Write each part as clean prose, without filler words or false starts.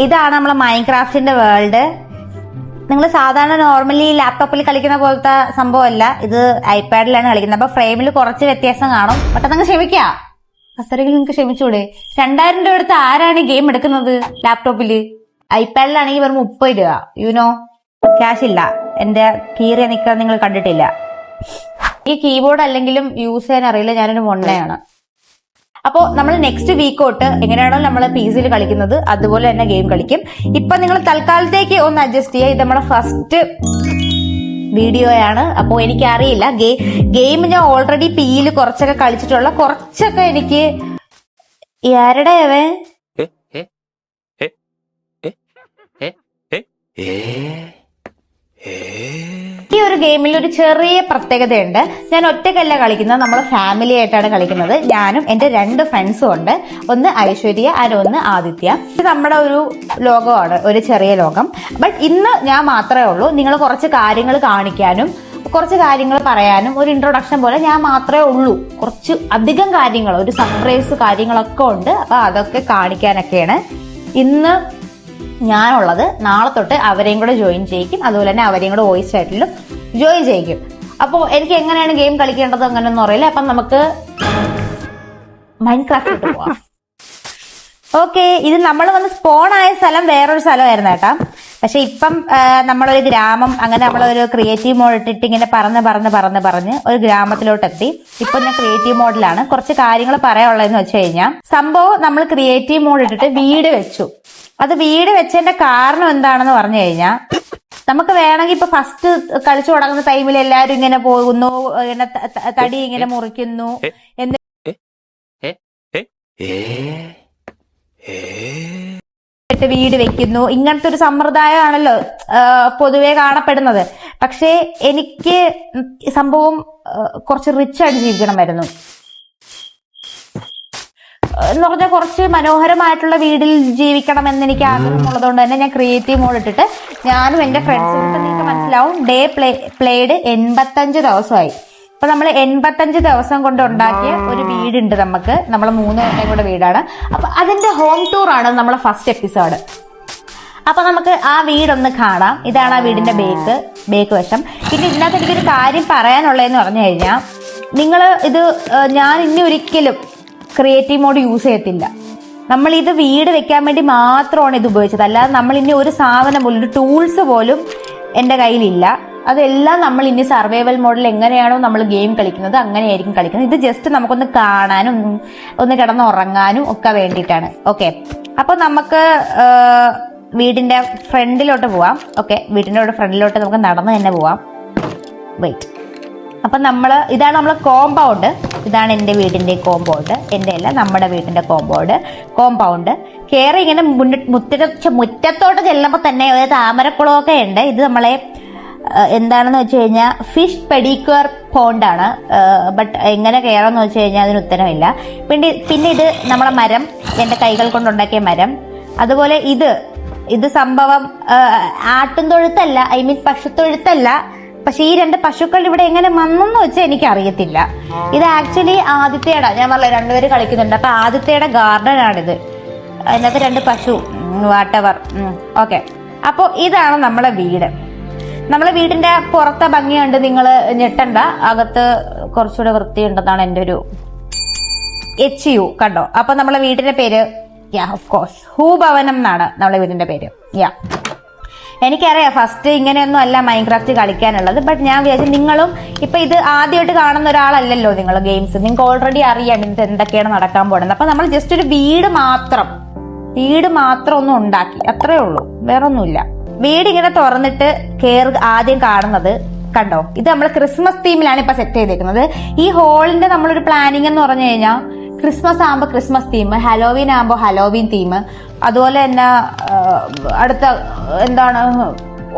ഇതാണ് നമ്മളെ മൈൻക്രാഫ്റ്റിന്റെ വേൾഡ്. നിങ്ങൾ സാധാരണ നോർമലി ലാപ്ടോപ്പിൽ കളിക്കുന്ന പോലത്തെ സംഭവമല്ല, ഇത് ഐപാഡിലാണ് കളിക്കുന്നത്. അപ്പൊ ഫ്രെയിമിൽ കുറച്ച് വ്യത്യാസം കാണും. പക്ഷെ നിങ്ങൾ ക്ഷമിക്കാം, അത്രയെങ്കിലും നിങ്ങൾക്ക് ക്ഷമിച്ചൂടെ? 2000 രൂപ എടുത്ത് ആരാണ് ഗെയിം എടുക്കുന്നത് ലാപ്ടോപ്പില്? ഐപാഡിലാണെങ്കിൽ വെറും 30 രൂപ. യുനോ, ക്യാഷ് ഇല്ല. എന്റെ കീറിയ നിൽക്കാൻ നിങ്ങൾ കണ്ടിട്ടില്ല. ഈ കീബോർഡ് അല്ലെങ്കിലും യൂസ് ചെയ്യാൻ അറിയില്ല, ഞാനൊരു മൊണ്ണയാണ്. അപ്പോ നമ്മൾ നെക്സ്റ്റ് വീക്ക് തൊട്ട് എങ്ങനെയാണോ നമ്മൾ PC കളിക്കുന്നത് അതുപോലെ തന്നെ ഗെയിം കളിക്കും. ഇപ്പൊ നിങ്ങൾ തൽക്കാലത്തേക്ക് ഒന്ന് അഡ്ജസ്റ്റ് ചെയ്യുക. ഇത് നമ്മുടെ ഫസ്റ്റ് വീഡിയോയാണ്. അപ്പോ എനിക്കറിയില്ല, ഗെയിം ഞാൻ ഓൾറെഡി പിയിൽ കുറച്ചൊക്കെ കളിച്ചിട്ടുള്ള, കുറച്ചൊക്കെ എനിക്ക് ആരുടെ ഈ ഒരു ഗെയിമിൽ ഒരു ചെറിയ പ്രത്യേകതയുണ്ട്. ഞാൻ ഒറ്റയ്ക്കല്ല കളിക്കുന്നത്, നമ്മൾ ഫാമിലി ആയിട്ടാണ് കളിക്കുന്നത്. ഞാനും എന്റെ 2 ഫ്രണ്ട്സും ഉണ്ട്. ഒന്ന് ഐശ്വര്യ, ഒന്ന് ആദിത്യ. ഇത് നമ്മുടെ ഒരു ലോകമാണ്, ഒരു ചെറിയ ലോകം. ബട്ട് ഇന്ന് ഞാൻ മാത്രമേ ഉള്ളൂ. നിങ്ങൾ കുറച്ച് കാര്യങ്ങൾ കാണിക്കാനും കുറച്ച് കാര്യങ്ങൾ പറയാനും ഒരു ഇൻട്രൊഡക്ഷൻ പോലെ ഞാൻ മാത്രമേ ഉള്ളൂ. കുറച്ച് അധികം കാര്യങ്ങൾ, ഒരു സർപ്രൈസ് കാര്യങ്ങളൊക്കെ ഉണ്ട്. അപ്പൊ അതൊക്കെ കാണിക്കാനൊക്കെയാണ് ഇന്ന് ഞാനുള്ളത്. നാളെ തൊട്ട് അവരെയും കൂടെ ജോയിൻ ചെയ്യിക്കും. അതുപോലെ തന്നെ അവരെയും കൂടെ വോയിസ് ചാറ്റിലും ജോയിൻ ചെയ്യിക്കും. അപ്പോൾ എനിക്ക് എങ്ങനെയാണ് ഗെയിം കളിക്കേണ്ടത് അങ്ങനെയൊന്നും അറിയില്ല. അപ്പം നമുക്ക് മൈൻക്രാഫ്റ്റിലോട്ട് പോവാം. ഓക്കെ, ഇത് നമ്മൾ വന്ന് സ്പോൺ ആയ സ്ഥലം വേറൊരു സ്ഥലമായിരുന്നു കേട്ടാ. പക്ഷെ ഇപ്പം നമ്മളൊരു ഗ്രാമം, അങ്ങനെ നമ്മളൊരു ക്രിയേറ്റീവ് മോഡ് ഇട്ടിട്ട് ഇങ്ങനെ പറഞ്ഞ് ഒരു ഗ്രാമത്തിലോട്ട് എത്തി. ഇപ്പൊ ഞാൻ ക്രിയേറ്റീവ് മോഡിലാണ്. കുറച്ച് കാര്യങ്ങൾ പറയാനുള്ളതെന്ന് വെച്ച് കഴിഞ്ഞാൽ, സംഭവം നമ്മൾ ക്രിയേറ്റീവ് മോഡ് ഇട്ടിട്ട് വീട് വെച്ചു. അത് വീട് വെച്ചതിന്റെ കാരണം എന്താണെന്ന് പറഞ്ഞു കഴിഞ്ഞാൽ, നമുക്ക് വേണമെങ്കിൽ ഇപ്പൊ ഫസ്റ്റ് കളിച്ചു തുടങ്ങുന്ന ടൈമിൽ എല്ലാരും ഇങ്ങനെ പോകുന്നു, ഇങ്ങനെ തടി ഇങ്ങനെ മുറിക്കുന്നു, എന്നിട്ട് വീട് വെക്കുന്നു. ഇങ്ങനത്തെ ഒരു സമ്പ്രദായമാണല്ലോ പൊതുവെ കാണപ്പെടുന്നത്. പക്ഷേ എനിക്ക് സംഭവം കുറച്ച് റിച്ച് ആയിട്ട് ജീവിക്കണമായിരുന്നു. എന്ന് പറഞ്ഞാൽ കുറച്ച് മനോഹരമായിട്ടുള്ള വീട്ടിൽ ജീവിക്കണം എന്ന് എനിക്ക് ആഗ്രഹമുള്ളതുകൊണ്ട് തന്നെ ഞാൻ ക്രിയേറ്റീവ് മോഡ് ഇട്ടിട്ട് ഞാനും എന്റെ ഫ്രണ്ട്സും, ഇപ്പൊ നിങ്ങൾക്ക് മനസ്സിലാവും, ഡേ പ്ലേഡ് 85 ദിവസമായി. അപ്പൊ നമ്മൾ 85 ദിവസം കൊണ്ട് ഉണ്ടാക്കിയ ഒരു വീടുണ്ട് നമുക്ക്. നമ്മൾ 3 പേരുടെയും കൂടെ വീടാണ്. അപ്പൊ അതിന്റെ ഹോം ടൂർ ആണ് നമ്മളെ ഫസ്റ്റ് എപ്പിസോഡ്. അപ്പൊ നമുക്ക് ആ വീടൊന്ന് കാണാം. ഇതാണ് ആ വീടിന്റെ ബേക്ക് വശം. പിന്നെ ഇതിനകത്ത് എനിക്കൊരു കാര്യം പറയാനുള്ളതെന്ന് പറഞ്ഞു കഴിഞ്ഞാൽ, നിങ്ങൾ ഇത് ഞാൻ ഇനി ഒരിക്കലും ക്രിയേറ്റീവ് മോഡ് യൂസ് ചെയ്യത്തില്ല. നമ്മൾ ഇത് വീട് വെക്കാൻ വേണ്ടി മാത്രമാണ് ഇത് ഉപയോഗിച്ചത്. അല്ലാതെ നമ്മൾ ഇനി ഒരു സാധനം പോലും, ഒരു ടൂൾസ് പോലും എന്റെ കയ്യിലില്ല. അതെല്ലാം നമ്മൾ ഇനി സർവൈവൽ മോഡിൽ എങ്ങനെയാണോ നമ്മൾ ഗെയിം കളിക്കുന്നത് അങ്ങനെയായിരിക്കും കളിക്കുന്നത്. ഇത് ജസ്റ്റ് നമുക്കൊന്ന് കാണാനും ഒന്ന് കിടന്ന് ഉറങ്ങാനും ഒക്കെ വേണ്ടിയിട്ടാണ്. ഓക്കെ, അപ്പൊ നമുക്ക് വീടിന്റെ ഫ്രണ്ടിലോട്ട് പോവാം. ഓക്കെ, വീടിന്റെ ഫ്രണ്ടിലോട്ട് നമുക്ക് നടന്ന് തന്നെ പോവാം. വെയിറ്റ്, അപ്പൊ ഇതാണ് നമ്മളെ കോമ്പൗണ്ട്. ഇതാണ് എന്റെ വീടിന്റെ കോമ്പൗണ്ട്. എന്റെ അല്ല, നമ്മുടെ വീടിന്റെ കോമ്പൗണ്ട്. കയറി ഇങ്ങനെ മുറ്റത്തോട്ട് ചെല്ലുമ്പോൾ തന്നെ ഒരു താമരക്കുളമൊക്കെ ഉണ്ട്. ഇത് നമ്മളെ എന്താണെന്ന് വെച്ച് കഴിഞ്ഞാൽ ഫിഷ് പെഡിക്യൂർ പോണ്ടാണ്. ബട്ട് എങ്ങനെ കയറാന്ന് വെച്ച് കഴിഞ്ഞാൽ അതിന് ഉത്തരമില്ല. പിന്നെ ഇത് നമ്മളെ മരം, എന്റെ കൈകൾ കൊണ്ടുണ്ടാക്കിയ മരം. അതുപോലെ ഇത് സംഭവം ആട്ടുംതൊഴുത്തല്ല, ഐ മീൻ പശുത്തൊഴുത്തല്ല. പക്ഷെ ഈ 2 പശുക്കൾ ഇവിടെ എങ്ങനെ വന്നെന്ന് വെച്ചാൽ എനിക്ക് അറിയത്തില്ല. ഇത് ആക്ച്വലി ആദിത്യയുടെ, ഞാൻ പറഞ്ഞ 2 പേര് കളിക്കുന്നുണ്ട്. അപ്പൊ ആദിത്യയുടെ ഗാർഡൻ ആണിത്. അതിനകത്ത് 2 പശു, വാട്ടവർ. ഓക്കെ, അപ്പൊ ഇതാണ് നമ്മളെ വീട്. നമ്മളെ വീടിന്റെ പുറത്തെ ഭംഗി കണ്ട് നിങ്ങൾ ഞെട്ടണ്ട. അകത്ത് കുറച്ചുകൂടെ വൃത്തിയുണ്ടെന്നാണ് എന്റെ ഒരു HU. കണ്ടോ? അപ്പൊ നമ്മളെ വീടിന്റെ പേര് ഓഫ് കോഴ്സ് ഭൂഭവനം എന്നാണ് നമ്മളെ വീടിന്റെ പേര്. എനിക്കറിയാം ഫസ്റ്റ് ഇങ്ങനെയൊന്നും അല്ല മൈൻക്രാഫ്റ്റ് കളിക്കാനുള്ളത്. ബട്ട് ഞാൻ വിചാരിച്ചു നിങ്ങളും ഇപ്പൊ ഇത് ആദ്യമായിട്ട് കാണുന്ന ഒരാളല്ലല്ലോ നിങ്ങൾ ഗെയിംസ്. നിങ്ങൾക്ക് ഓൾറെഡി അറിയാം ഇത് എന്തൊക്കെയാണ് നടക്കാൻ പോകുന്നത്. അപ്പൊ നമ്മൾ ജസ്റ്റ് ഒരു വീട് മാത്രം ഒന്നും ഉണ്ടാക്കി, അത്രേ ഉള്ളൂ, വേറൊന്നുമില്ല. വീട് ഇങ്ങനെ തുറന്നിട്ട് ആദ്യം കാണുന്നത് കണ്ടോ, ഇത് നമ്മൾ ക്രിസ്മസ് തീമിലാണ് ഇപ്പൊ സെറ്റ് ചെയ്തേക്കുന്നത്. ഈ ഹോളിന്റെ നമ്മളൊരു പ്ലാനിങ് എന്ന് പറഞ്ഞു കഴിഞ്ഞാൽ, ക്രിസ്മസ് ആകുമ്പോൾ ക്രിസ്മസ് തീം, ഹലോവീൻ ആകുമ്പോൾ ഹലോവീൻ തീം, അതുപോലെ തന്നെ അടുത്ത എന്താണ്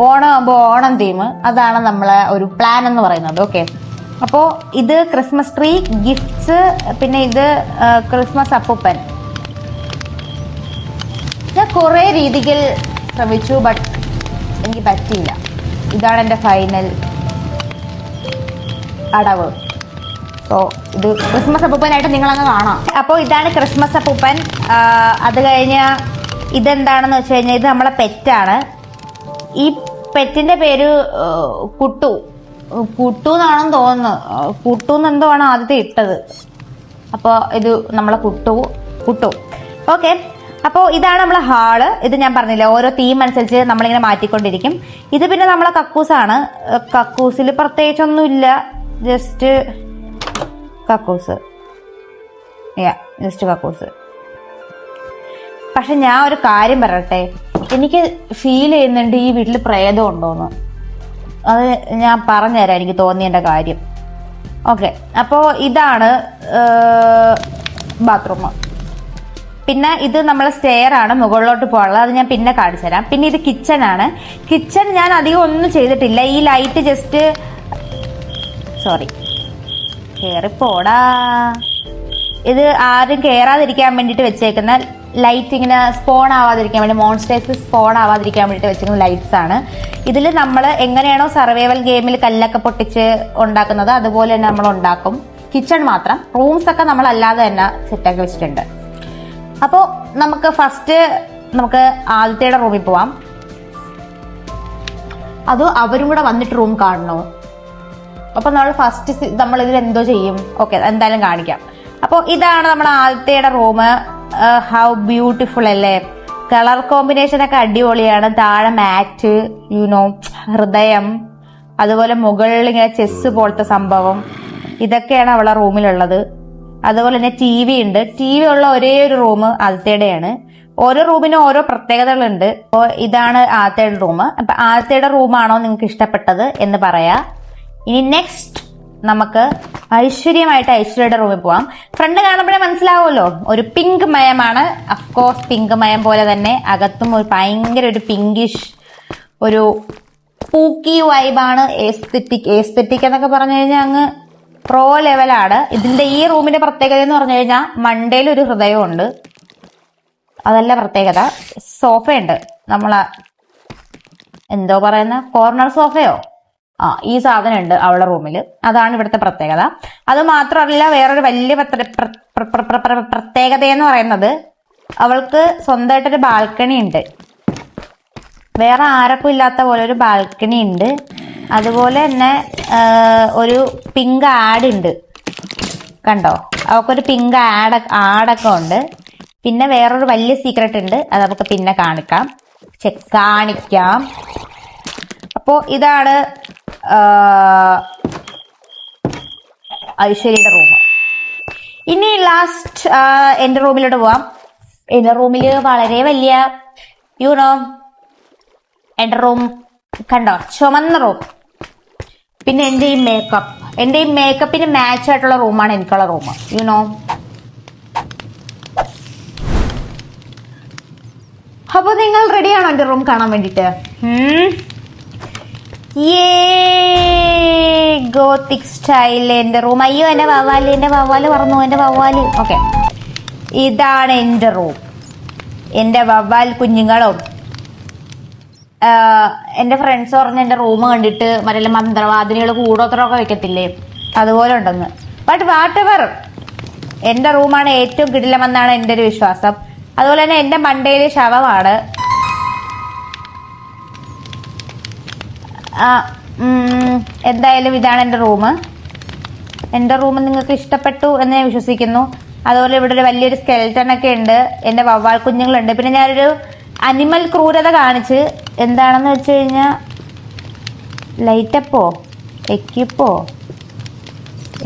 ഓണം ആകുമ്പോൾ ഓണം തീം. അതാണ് നമ്മളെ ഒരു പ്ലാൻ എന്ന് പറയുന്നത്. ഓക്കെ, അപ്പോ ഇത് ക്രിസ്മസ് ട്രീ, ഗിഫ്റ്റ്സ്, പിന്നെ ഇത് ക്രിസ്മസ് അപ്പൂപ്പൻ. ഞാൻ കുറെ രീതികൾ ശ്രമിച്ചു, ബട്ട് എനിക്ക് പറ്റിയില്ല. ഇതാണ് എന്റെ ഫൈനൽ അടവ്. സോ ഇത് ക്രിസ്മസ് അപ്പൂപ്പനായിട്ട് നിങ്ങളങ്ങ് കാണാം. അപ്പോൾ ഇതാണ് ക്രിസ്മസ് അപ്പൂപ്പൻ. അത് കഴിഞ്ഞ് ഇതെന്താണെന്ന് വെച്ച് കഴിഞ്ഞാൽ ഇത് നമ്മളെ പെറ്റാണ്. ഈ പെറ്റിന്റെ പേര് കുട്ടു എന്നാണെന്ന് തോന്നുന്നു. കുട്ടു എന്നെന്തോ ആണ് ആദ്യത്തെ ഇട്ടത്. അപ്പോൾ ഇത് നമ്മളെ കുട്ടു. ഓക്കെ, അപ്പോൾ ഇതാണ് നമ്മളെ ഹാള്. ഇത് ഞാൻ പറഞ്ഞില്ല, ഓരോ തീം അനുസരിച്ച് നമ്മളിങ്ങനെ മാറ്റിക്കൊണ്ടിരിക്കും. ഇത് പിന്നെ നമ്മളെ കക്കൂസാണ്. കക്കൂസിൽ പ്രത്യേകിച്ചൊന്നുമില്ല, ജസ്റ്റ് കക്കൂസ്. പക്ഷെ ഞാൻ ഒരു കാര്യം പറയട്ടെ, എനിക്ക് ഫീൽ ചെയ്യുന്നുണ്ട് ഈ വീട്ടിൽ പ്രേതം ഉണ്ടോന്ന്. അത് ഞാൻ പറഞ്ഞുതരാം എനിക്ക് തോന്നിയ കാര്യം. ഓക്കെ, അപ്പോൾ ഇതാണ് ബാത്റൂം. പിന്നെ ഇത് നമ്മളെ സ്റ്റെയർ ആണ് മുകളിലോട്ട് പോകാനുള്ളത്. അത് ഞാൻ പിന്നെ കാണിച്ചു തരാം. പിന്നെ ഇത് കിച്ചൺ ആണ്. കിച്ചൺ ഞാൻ അധികം ഒന്നും ചെയ്തിട്ടില്ല. ഈ ലൈറ്റ് ജസ്റ്റ് കേറിപ്പോടാ. ഇത് ആരും കേറാതിരിക്കാൻ വേണ്ടിട്ട് വെച്ചേക്കുന്ന ലൈറ്റ്, ഇങ്ങനെ സ്പോൺ ആവാതിരിക്കാൻ വേണ്ടി, മോൺസ്റ്റേഴ്സ് സ്പോൺ ആവാതിരിക്കാൻ വേണ്ടിട്ട് വെച്ചിരിക്കുന്ന ലൈറ്റ്സ് ആണ്. ഇതിൽ നമ്മൾ എങ്ങനെയാണോ സർവൈവൽ ഗെയിമിൽ കല്ലൊക്കെ പൊട്ടിച്ച് ഉണ്ടാക്കുന്നത് അതുപോലെ തന്നെ നമ്മൾ ഉണ്ടാക്കും. കിച്ചൺ മാത്രം, റൂംസ് ഒക്കെ നമ്മൾ അല്ലാതെ തന്നെ സെറ്റാക്കി വെച്ചിട്ടുണ്ട്. അപ്പോൾ നമുക്ക് ഫസ്റ്റ് ആദ്യത്തെ റൂമിൽ പോവാം. അത് അവരും കൂടെ വന്നിട്ട് റൂം കാണണോ? അപ്പൊ നമ്മൾ ഇതിൽ എന്തോ ചെയ്യും? ഓക്കെ, എന്തായാലും കാണിക്കാം. അപ്പോൾ ഇതാണ് നമ്മുടെ ആദ്യത്തെ റൂം. ഹൗ ബ്യൂട്ടിഫുൾ അല്ലേ? കളർ കോമ്പിനേഷൻ ഒക്കെ അടിപൊളിയാണ്. താഴെ മാറ്റ്, ഹൃദയം, അതുപോലെ മുകളിൽ ഇങ്ങനെ ചെസ് പോലത്തെ സംഭവം, ഇതൊക്കെയാണ് അവളെ റൂമിലുള്ളത്. അതുപോലെ തന്നെ TV ഉണ്ട്. TV ഉള്ള ഒരേ ഒരു റൂം ആദ്യത്തേടെയാണ്. ഓരോ റൂമിനും ഓരോ പ്രത്യേകതകളുണ്ട്. അപ്പോൾ ഇതാണ് ആദ്യത്തെ റൂം. അപ്പൊ ആദ്യത്തെ റൂമാണോ നിങ്ങൾക്ക് ഇഷ്ടപ്പെട്ടത് എന്ന് പറയാ. ഇനി നെക്സ്റ്റ് നമുക്ക് ഐശ്വര്യയുടെ റൂമിൽ പോവാം. ഫ്രണ്ട് കാണുമ്പോഴേ മനസ്സിലാവുമല്ലോ, ഒരു പിങ്ക് മയമാണ്. അഫ്കോഴ്സ് പിങ്ക് മയം പോലെ തന്നെ അകത്തും ഒരു ഭയങ്കര ഒരു പിങ്കിഷ്, ഒരു പൂക്കി വൈബാണ്. ഏസ്തെറ്റിക് എന്നൊക്കെ പറഞ്ഞു കഴിഞ്ഞാൽ അങ്ങ് പ്രോ ലെവലാണ്. ഇതിന്റെ ഈ റൂമിന്റെ പ്രത്യേകത എന്ന് പറഞ്ഞു കഴിഞ്ഞാൽ മണ്ടയിൽ ഒരു ഹൃദയമുണ്ട്. അതല്ല പ്രത്യേകത. സോഫയുണ്ട്, എന്തോ പറയുന്ന കോർണർ സോഫയോ, ഈ സാധനം ഉണ്ട് അവളുടെ റൂമിൽ. അതാണ് ഇവിടുത്തെ പ്രത്യേകത. അത് മാത്രമല്ല, വേറൊരു വലിയ പ്രത്യേകത എന്ന് പറയുന്നത് അവൾക്ക് സ്വന്തമായിട്ടൊരു ബാൽക്കണി ഉണ്ട്. വേറെ ആരൊക്കെ ഇല്ലാത്ത പോലെ ഒരു ബാൽക്കണി ഉണ്ട്. അതുപോലെ തന്നെ ഒരു പിങ്ക് ആഡ് ഉണ്ട്, കണ്ടോ? അവൾക്കൊരു പിങ്ക് ആഡൊക്കെ ഉണ്ട്. പിന്നെ വേറൊരു വലിയ സീക്രട്ട് ഉണ്ട്, അത് നമുക്ക് പിന്നെ കാണിക്കാം. അപ്പോ ഇതാണ് ഐശ്വര്യയുടെ റൂം. ഇനി ലാസ്റ്റ് എന്റെ റൂമിലോട്ട് പോവാം. എന്റെ റൂമിൽ വളരെ വലിയ എന്റെ റൂം കണ്ടോ, ചുമന്ന റൂം. പിന്നെ എന്റെ ഈ മേക്കപ്പിന് മാച്ച് ആയിട്ടുള്ള റൂമാണ് എനിക്കുള്ള റൂം. അപ്പൊ നിങ്ങൾ റെഡിയാണോ എന്റെ റൂം കാണാൻ വേണ്ടിട്ട്? ഗോത്തിക് സ്റ്റൈല് എന്റെ റൂം. അയ്യോ, എന്റെ വവ്വാല് പറഞ്ഞു. ഓക്കെ, ഇതാണ് എന്റെ റൂം. എന്റെ വവ്വാൽ കുഞ്ഞുങ്ങളും എന്റെ ഫ്രണ്ട്സ് പറഞ്ഞ എന്റെ റൂം കണ്ടിട്ട് മറ്റേ മന്ത്രവാദിനികൾ കൂടോത്രമൊക്കെ വെക്കത്തില്ലേ, അതുപോലെ ഉണ്ടെന്ന്. ബട്ട് വാട്ടെവർ, എന്റെ റൂമാണ് ഏറ്റവും കിടിലമെന്നാണ് എന്റെ ഒരു വിശ്വാസം. അതുപോലെ തന്നെ എന്റെ മണ്ടയില് ശവമാണ്. എന്തായാലും ഇതാണ് എന്റെ റൂം. എന്റെ റൂം നിങ്ങൾക്ക് ഇഷ്ടപ്പെട്ടു എന്ന് ഞാൻ വിശ്വസിക്കുന്നു. അതുപോലെ ഇവിടെ ഒരു വലിയൊരു സ്കെൽറ്റൺ ഒക്കെ ഉണ്ട്. എന്റെ വവ്വാൽ കുഞ്ഞുങ്ങളുണ്ട്. പിന്നെ ഞാനൊരു അനിമൽ ക്രൂരത കാണിച്ച്, എന്താണെന്ന് വെച്ച് കഴിഞ്ഞാൽ ലൈറ്റപ്പോ എക്യുപ്പോ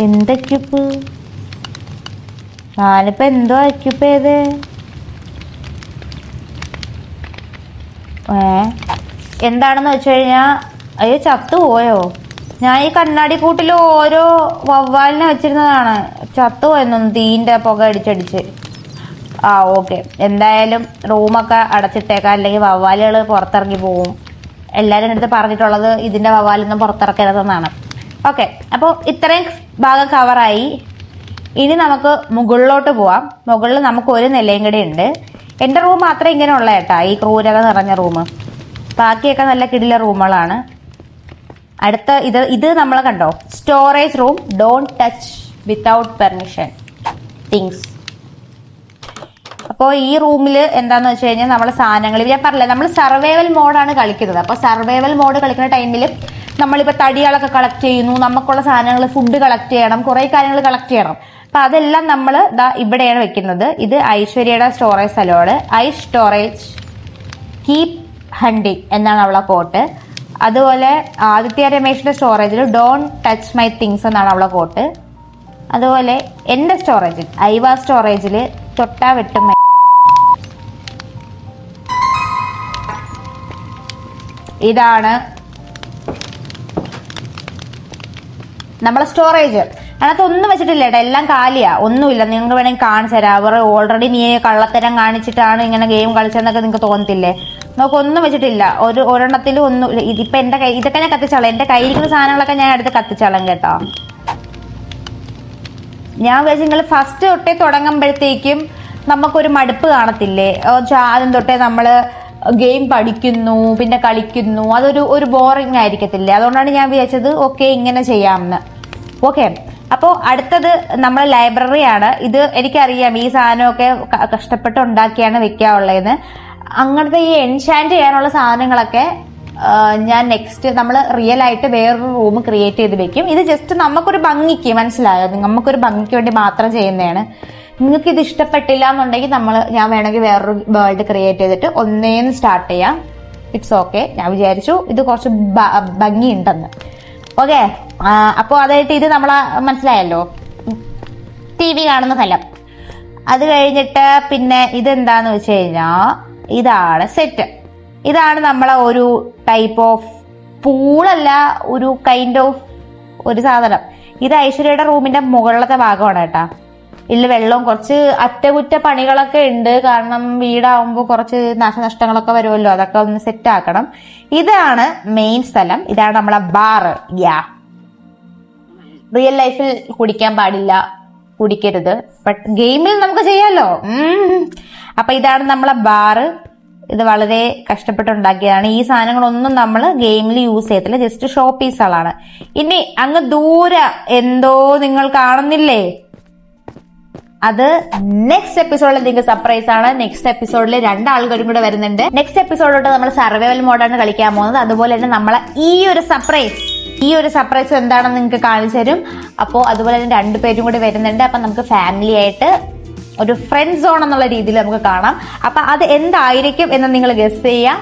എന്തെക്യുപ്പ്, ഞാനിപ്പോ എന്തോ എക്യുപ്പ് ചെയ്ത് എന്താണെന്ന് വെച്ച് കഴിഞ്ഞാൽ, അയ്യോ ചത്തുപോയോ? ഞാൻ ഈ കണ്ണാടി കൂട്ടിൽ ഓരോ വവ്വാലിനെ വെച്ചിരുന്നതാണ്. ചത്തുപോയെന്നൊന്നും തീന്റെ പുക അടിച്ചടിച്ച്. ഓക്കെ, എന്തായാലും റൂമൊക്കെ അടച്ചിട്ടേക്കാം, അല്ലെങ്കിൽ വവ്വാലുകൾ പുറത്തിറങ്ങി പോവും. എല്ലാവരും അടുത്ത് പറഞ്ഞിട്ടുള്ളത് ഇതിന്റെ വവ്വാലൊന്നും പുറത്തിറക്കരുതെന്നാണ്. ഓക്കെ, അപ്പോൾ ഇത്രയും ഭാഗം കവറായി. ഇനി നമുക്ക് മുകളിലോട്ട് പോവാം. മുകളിൽ നമുക്ക് ഒരു നിലയും കൂടി ഉണ്ട്. എന്റെ റൂം മാത്രമേ ഇങ്ങനെ ഉള്ള കേട്ടാ, ഈ ക്രൂരത നിറഞ്ഞ റൂം. ബാക്കിയൊക്കെ നല്ല കിടില റൂമുകളാണ്. അടുത്ത ഇത് നമ്മൾ കണ്ടോ, storage room. Don't touch without permission things. അപ്പോൾ ഈ റൂമിൽ എന്താന്ന് വെച്ച് കഴിഞ്ഞാൽ നമ്മളെ സാധനങ്ങൾ ഞാൻ പറഞ്ഞില്ലേ നമ്മൾ സർവൈവൽ മോഡാണ് കളിക്കുന്നത്. അപ്പോൾ സർവൈവൽ മോഡ് കളിക്കുന്ന ടൈമിൽ നമ്മളിപ്പോൾ തടികളൊക്കെ കളക്ട് ചെയ്യുന്നു, നമുക്കുള്ള സാധനങ്ങൾ ഫുഡ് കളക്ട് ചെയ്യണം, കുറേ കാര്യങ്ങൾ കളക്ട് ചെയ്യണം. അപ്പം അതെല്ലാം നമ്മൾ ഇവിടെയാണ് വെക്കുന്നത്. ഇത് ഐശ്വര്യയുടെ സ്റ്റോറേജ് സ്ഥലമാണ്. ഐ സ്റ്റോറേജ് കീപ് ഹണ്ടിങ് എന്നാണ് അവളെ കോട്ട്. അതുപോലെ ആദിത്യ രമേശിന്റെ സ്റ്റോറേജിൽ ഡോണ്ട് ടച്ച് മൈ തിങ്സ് എന്നാണ് അവളെ കോട്ട്. അതുപോലെ എൻ്റെ സ്റ്റോറേജിൽ ഐവ സ്റ്റോറേജിൽ തൊട്ടാ വെട്ടും ഇതാണ് നമ്മളെ സ്റ്റോറേജ്. അതിനകത്ത് ഒന്നും വെച്ചിട്ടില്ല കേട്ടോ, എല്ലാം കാലിയാ, ഒന്നുമില്ല. നിങ്ങൾക്ക് വേണമെങ്കിൽ കാണിച്ചു തരാം. അവർ ഓൾറെഡി നീ കള്ളത്തരം കാണിച്ചിട്ടാണ് ഇങ്ങനെ ഗെയിം കളിച്ചതെന്നൊക്കെ നിങ്ങൾക്ക് തോന്നത്തില്ലേ? നമുക്കൊന്നും വെച്ചിട്ടില്ല, ഒരെണ്ണത്തിലും ഒന്നും. ഇതിപ്പോ എന്റെ കൈ ഇതൊക്കെ ഞാൻ കത്തിച്ചോളാം, എന്റെ കയ്യിരിക്കുന്ന സാധനങ്ങളൊക്കെ ഞാൻ എടുത്ത് കത്തിച്ചോളാം കേട്ടോ. ഞാൻ വിചാരിച്ചു നിങ്ങൾ ഫസ്റ്റ് തൊട്ടേ തുടങ്ങുമ്പോഴത്തേക്കും നമുക്കൊരു മടുപ്പ് കാണത്തില്ലേ? ആദ്യം തൊട്ടേ നമ്മള് ഗെയിം പഠിക്കുന്നു പിന്നെ കളിക്കുന്നു, അതൊരു ബോറിംഗ് ആയിരിക്കത്തില്ലേ? അതുകൊണ്ടാണ് ഞാൻ വിചാരിച്ചത് ഓക്കെ ഇങ്ങനെ ചെയ്യാമെന്ന്. ഓക്കെ, അപ്പോൾ അടുത്തത് നമ്മളെ ലൈബ്രറിയാണ്. ഇത് എനിക്കറിയാം ഈ സാധനമൊക്കെ കഷ്ടപ്പെട്ട് ഉണ്ടാക്കിയാണ് വെക്കാനുള്ളതെന്ന്. അങ്ങനത്തെ ഈ എൻഷാൻറ്റ് ചെയ്യാനുള്ള സാധനങ്ങളൊക്കെ ഞാൻ നെക്സ്റ്റ് നമ്മൾ റിയൽ ആയിട്ട് വേറൊരു റൂം ക്രിയേറ്റ് ചെയ്ത് വെക്കും. ഇത് ജസ്റ്റ് നമുക്കൊരു ഭംഗിക്ക്, മനസ്സിലായോ? നമുക്കൊരു ഭംഗിക്ക് വേണ്ടി മാത്രം ചെയ്യുന്നതാണ്. നിങ്ങൾക്ക് ഇത് ഇഷ്ടപ്പെട്ടില്ല എന്നുണ്ടെങ്കിൽ ഞാൻ വേണമെങ്കിൽ വേറൊരു വേൾഡ് ക്രിയേറ്റ് ചെയ്തിട്ട് ഒന്നേന്ന് സ്റ്റാർട്ട് ചെയ്യാം. It's okay. ഞാൻ വിചാരിച്ചു ഇത് കുറച്ച് ഭംഗിയുണ്ടെന്ന്. ഓക്കെ, അപ്പോൾ അതായിട്ട് ഇത് നമ്മളെ മനസ്സിലായല്ലോ, TV കാണുന്ന സ്ഥലം. അത് കഴിഞ്ഞിട്ട് പിന്നെ ഇതെന്താന്ന് വെച്ച് കഴിഞ്ഞാൽ ഇതാണ് സെറ്റ്. ഇതാണ് നമ്മളെ ഒരു ടൈപ്പ് ഓഫ് പൂളല്ല, ഒരു കൈൻഡ് ഓഫ് ഒരു സാധനം. ഇത് ഐശ്വര്യയുടെ റൂമിന്റെ മുകളിലത്തെ ഭാഗമാണ് കേട്ടാ. ഇതിൽ വെള്ളവും കുറച്ച് അറ്റകുറ്റ പണികളൊക്കെ ഉണ്ട്, കാരണം വീടാവുമ്പോൾ കുറച്ച് നാശനഷ്ടങ്ങളൊക്കെ വരുമല്ലോ, അതൊക്കെ ഒന്ന് സെറ്റ് ആക്കണം. ഇതാണ് മെയിൻ സ്ഥലം. ഇതാണ് നമ്മളെ ബാറ്. റിയൽ ലൈഫിൽ കുടിക്കാൻ പാടില്ല, കുടിക്കരുത്, ബട്ട് ഗെയിമിൽ നമുക്ക് ചെയ്യാമല്ലോ. അപ്പൊ ഇതാണ് നമ്മളെ ബാറ്. ഇത് വളരെ കഷ്ടപ്പെട്ടുണ്ടാക്കിയതാണ്. ഈ സാധനങ്ങളൊന്നും നമ്മൾ ഗെയിമിൽ യൂസ് ചെയ്യത്തില്ല, ജസ്റ്റ് ഷോ പീസുകളാണ്. ഇനി അങ്ങ് ദൂരെ എന്തോ നിങ്ങൾ കാണുന്നില്ലേ, അത് നെക്സ്റ്റ് എപ്പിസോഡിൽ നിങ്ങൾക്ക് സർപ്രൈസ് ആണ്. നെക്സ്റ്റ് എപ്പിസോഡിൽ 2 ആൾക്കാരും കൂടെ വരുന്നുണ്ട്. നെക്സ്റ്റ് എപ്പിസോഡിലോട്ട് നമ്മൾ സർവൈവൽ മോഡാണ് കളിക്കാൻ പോകുന്നത്. അതുപോലെ തന്നെ നമ്മളെ ഈ ഒരു സർപ്രൈസ് എന്താണെന്ന് നിങ്ങൾക്ക് കാണിച്ചു തരും. അപ്പോൾ അതുപോലെ തന്നെ 2 പേരും കൂടി വരുന്നുണ്ട്. അപ്പൊ നമുക്ക് ഫാമിലി ആയിട്ട് ഒരു ഫ്രണ്ട് സോൺ എന്നുള്ള രീതിയിൽ നമുക്ക് കാണാം. അപ്പൊ അത് എന്തായിരിക്കും എന്ന് നിങ്ങൾ ഗസ് ചെയ്യാം.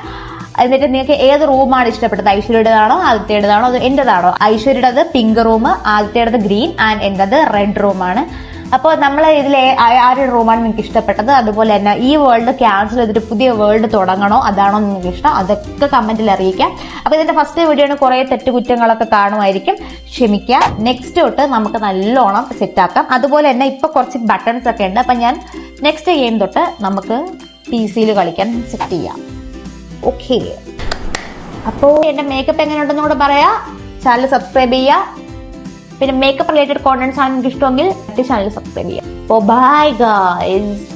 എന്നിട്ട് നിങ്ങൾക്ക് ഏത് റൂമാണ് ഇഷ്ടപ്പെട്ടത്? ഐശ്വര്യയുടേതാണോ ആദിത്യയുടേതാണോ അത് എന്റേതാണോ? ഐശ്വര്യയുടേത് പിങ്ക് റൂം, ആദിത്യയുടേത് ഗ്രീൻ ആൻഡ് എന്റേത് റെഡ് റൂമാണ്. അപ്പോൾ നമ്മൾ ഇതിൽ ആരുടെ റൂമാണ് നിങ്ങൾക്ക് ഇഷ്ടപ്പെട്ടത്? അതുപോലെ തന്നെ ഈ വേൾഡ് ക്യാൻസൽ ചെയ്തിട്ട് പുതിയ വേൾഡ് തുടങ്ങണോ, അതാണോ നിങ്ങൾക്ക് ഇഷ്ടം? അതൊക്കെ കമന്റിൽ അറിയിക്കാം. അപ്പോൾ ഇതിന്റെ ഫസ്റ്റ് വീഡിയോന് കുറേ തെറ്റുകുറ്റങ്ങളൊക്കെ കാണുമായിരിക്കും, ക്ഷമിക്കുക. നെക്സ്റ്റ് തൊട്ട് നമുക്ക് നല്ലോണം സെറ്റാക്കാം. അതുപോലെ തന്നെ ഇപ്പൊ കുറച്ച് ബട്ടൺസ് ഒക്കെ ഉണ്ട്. അപ്പൊ ഞാൻ നെക്സ്റ്റ് ഗെയിം തൊട്ട് നമുക്ക് PC-യിൽ കളിക്കാൻ സെറ്റ് ചെയ്യാം. ഓക്കെ, അപ്പോൾ എന്റെ മേക്കപ്പ് എങ്ങനെയുണ്ടെന്ന് കൂടെ പറയാ. ചാനൽ സബ്സ്ക്രൈബ് ചെയ്യുക. പിന്നെ മേക്കപ്പ് റിലേറ്റഡ് കോണ്ടന്റ്സ് ആണ് നിങ്ങൾക്ക് ഇഷ്ടമെങ്കിൽ ചാനൽ സബ്സ്ക്രൈബ് ചെയ്യാം. Bye guys.